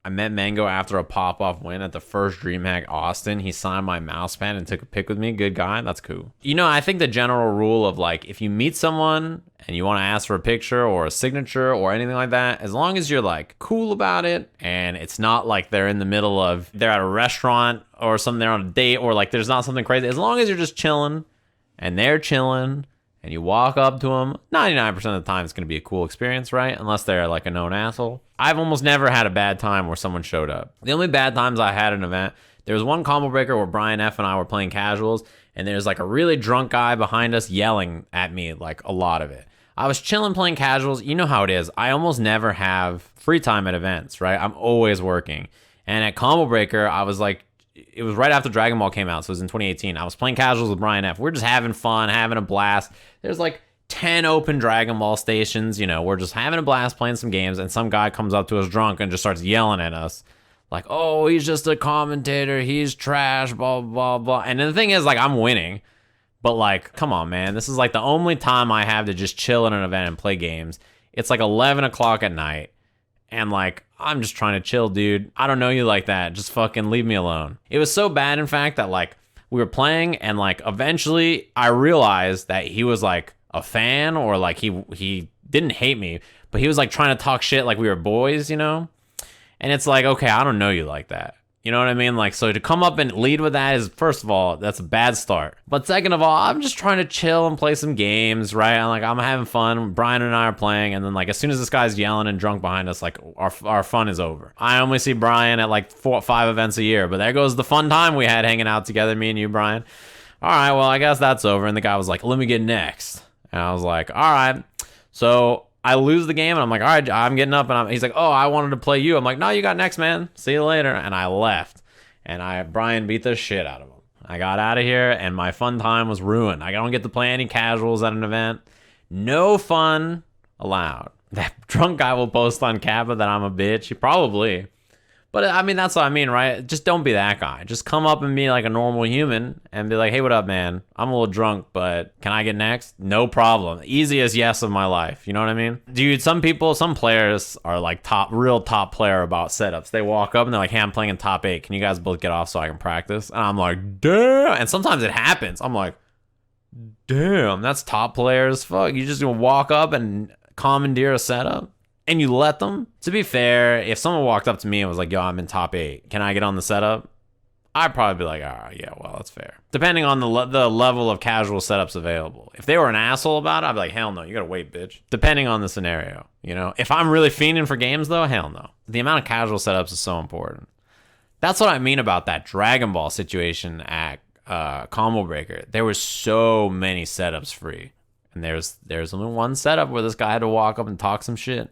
I met Mango after a pop-off win at the first DreamHack Austin. He signed my mouse pad and took a pic with me. Good guy. That's cool. You know, I think the general rule of like, if you meet someone and you want to ask for a picture or a signature or anything like that, as long as you're like cool about it and it's not like they're in the middle of, they're at a restaurant or something, they're on a date, or like there's not something crazy. As long as you're just chilling and they're chilling and you walk up to them, 99% of the time it's going to be a cool experience, right? Unless they're like a known asshole. I've almost never had a bad time where someone showed up. The only bad times I had at an event, there was one combo breaker where Brian F and I were playing casuals, and there's like a really drunk guy behind us yelling at me, like a lot of it. I was chilling playing casuals. You know how it is. I almost never have free time at events, right? I'm always working. And at combo breaker, I was like, it was right after Dragon Ball came out, so it was in 2018. I was playing casuals with Brian F. We're just having fun, having a blast. There's like 10 open Dragon Ball stations, you know, we're just having a blast playing some games, and some guy comes up to us drunk and just starts yelling at us. Like, oh, he's just a commentator, he's trash, blah, blah, blah. And the thing is, like, I'm winning. But, like, come on, man. This is, like, the only time I have to just chill at an event and play games. It's, like, 11 o'clock at night. And, like, I'm just trying to chill, dude. I don't know you like that. Just fucking leave me alone. It was so bad, in fact, that, like, we were playing, and, like, eventually I realized that he was, like, a fan, or, like, he didn't hate me, but he was, like, trying to talk shit like we were boys, you know? And it's like, okay, I don't know you like that. You know what I mean? Like, so to come up and lead with that is, first of all, that's a bad start. But second of all, I'm just trying to chill and play some games, right? I'm having fun. Brian and I are playing, and then like as soon as this guy's yelling and drunk behind us, like our fun is over. I only see Brian at like 4 or 5 events a year, but there goes the fun time we had hanging out together, me and you, Brian. All right, well, I guess that's over. And the guy was like, let me get next. And I was like, all right. So I lose the game, and I'm like, all right, I'm getting up, and he's like, oh, I wanted to play you. I'm like, no, you got next, man. See you later. And I left, and Brian beat the shit out of him. I got out of here, and my fun time was ruined. I don't get to play any casuals at an event. No fun allowed. That drunk guy will post on Kappa that I'm a bitch. He probably. But, I mean, that's what I mean, right? Just don't be that guy. Just come up and be like a normal human and be like, hey, what up, man? I'm a little drunk, but can I get next? No problem. Easiest yes of my life. You know what I mean? Dude, some players are like real top player about setups. They walk up and they're like, hey, I'm playing in top 8. Can you guys both get off so I can practice? And I'm like, damn. And sometimes it happens. I'm like, damn, that's top players. Fuck, you just gonna walk up and commandeer a setup? And you let them? To be fair, if someone walked up to me and was like, yo, I'm in top 8, can I get on the setup? I'd probably be like, all right, yeah, well, that's fair. Depending on the level of casual setups available. If they were an asshole about it, I'd be like, hell no, you gotta wait, bitch. Depending on the scenario, you know? If I'm really fiending for games, though, hell no. The amount of casual setups is so important. That's what I mean about that Dragon Ball situation at Combo Breaker. There were so many setups free. And there's only one setup where this guy had to walk up and talk some shit.